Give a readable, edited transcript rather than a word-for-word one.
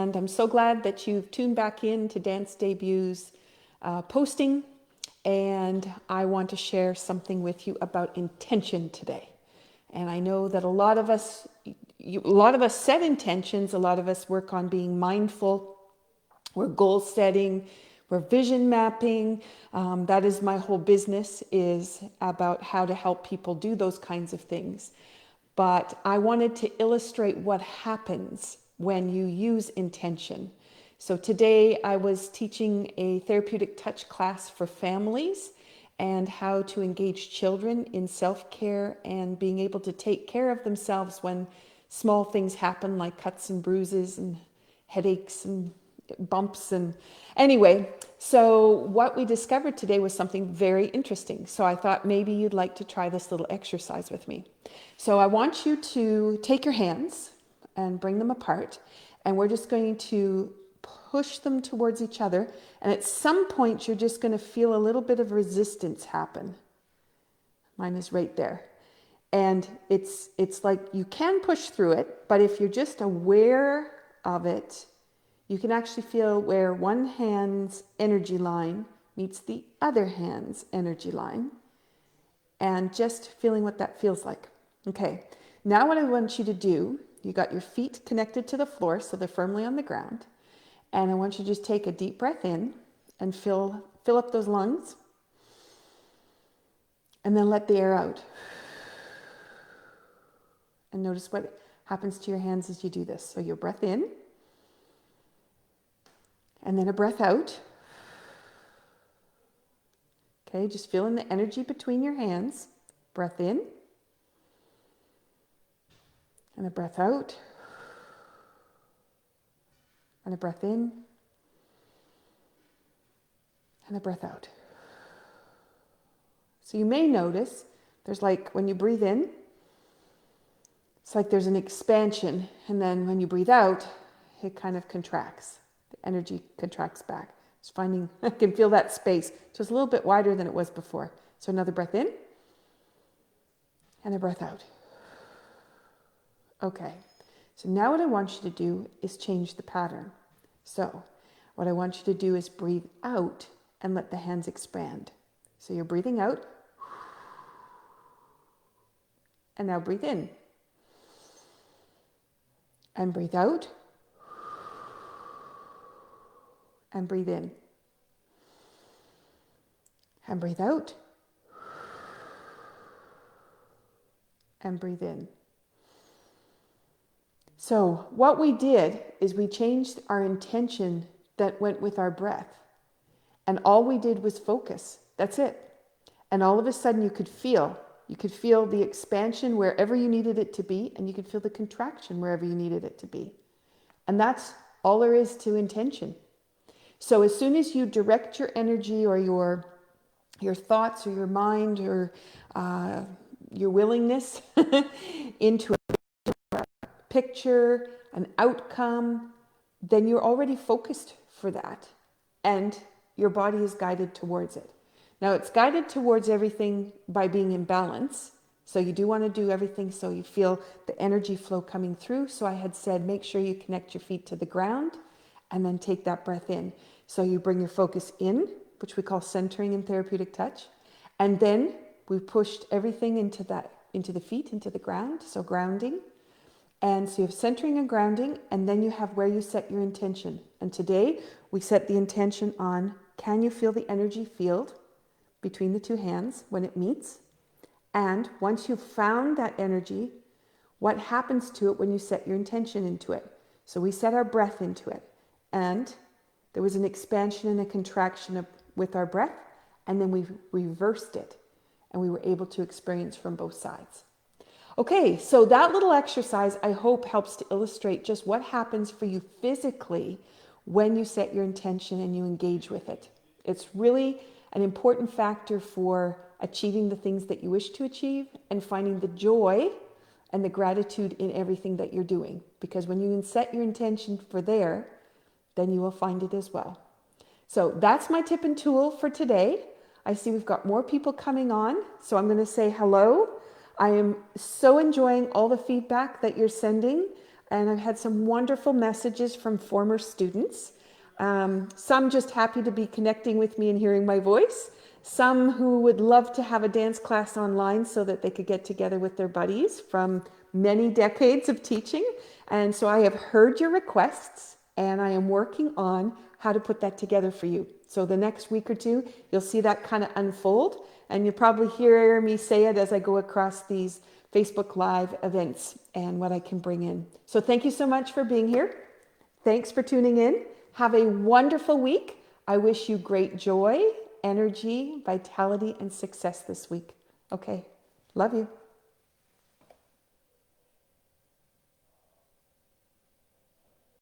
and I'm so glad that you've tuned back in to Dance Debuts posting, and I want to share something with you about intention today. And I know that a lot of us set intentions, a lot of us work on being mindful, we're goal setting, we're vision mapping. That is my whole business, is about how to help people do those kinds of things. But I wanted to illustrate what happens when you use intention. So today I was teaching a therapeutic touch class for families and how to engage children in self-care and being able to take care of themselves when small things happen, like cuts and bruises and headaches and bumps. And anyway, so what we discovered today was something very interesting. So I thought maybe you'd like to try this little exercise with me. So I want you to take your hands and bring them apart, and we're just going to push them towards each other. And at some point, you're just going to feel a little bit of resistance happen. Mine is right there. And it's like you can push through it, but if you're just aware of it, you can actually feel where one hand's energy line meets the other hand's energy line, and just feeling what that feels like. Okay, now what I want you to do, you got your feet connected to the floor so they're firmly on the ground, and I want you to just take a deep breath in and fill up those lungs, and then let the air out. And notice what happens to your hands as you do this. So your breath in, and then a breath out. Okay, just feeling the energy between your hands. Breath in, and a breath out, and a breath in, and a breath out. So you may notice there's like, when you breathe in, it's like there's an expansion, and then when you breathe out, it kind of contracts. The energy contracts back. Just finding, I can feel that space just a little bit wider than it was before. So another breath in, and a breath out. Okay, so now what I want you to do is change the pattern. So what I want you to do is breathe out and let the hands expand. So you're breathing out, and now breathe in. And breathe out, and breathe in. And breathe out, and breathe in. So what we did is we changed our intention that went with our breath. And all we did was focus. That's it. And all of a sudden you could feel the expansion wherever you needed it to be, and you could feel the contraction wherever you needed it to be. And that's all there is to intention. So as soon as you direct your energy or your thoughts or your mind or your willingness into a picture, an outcome, then you're already focused for that, and your body is guided towards it. Now, it's guided towards everything by being in balance. So you do want to do everything so you feel the energy flow coming through. So I had said, make sure you connect your feet to the ground and then take that breath in. So you bring your focus in, which we call centering in therapeutic touch. And then we pushed everything into the feet, into the ground. So grounding. And so you have centering and grounding, and then you have where you set your intention. And today we set the intention on, can you feel the energy field between the two hands when it meets? And once you've found that energy, what happens to it when you set your intention into it? So we set our breath into it, and there was an expansion and a contraction with our breath, and then we reversed it, and we were able to experience from both sides. Okay, so that little exercise, I hope, helps to illustrate just what happens for you physically when you set your intention and you engage with it. It's really an important factor for achieving the things that you wish to achieve and finding the joy and the gratitude in everything that you're doing. Because when you set your intention for there, then you will find it as well. So that's my tip and tool for today. I see we've got more people coming on, so I'm going to say hello. I am so enjoying all the feedback that you're sending, and I've had some wonderful messages from former students. Some just happy to be connecting with me and hearing my voice. Some who would love to have a dance class online so that they could get together with their buddies from many decades of teaching. And so I have heard your requests, and I am working on how to put that together for you. So the next week or two, you'll see that kind of unfold, and you'll probably hear me say it as I go across these Facebook Live events and what I can bring in. So thank you so much for being here. Thanks for tuning in. Have a wonderful week. I wish you great joy, energy, vitality, and success this week. Okay, love you.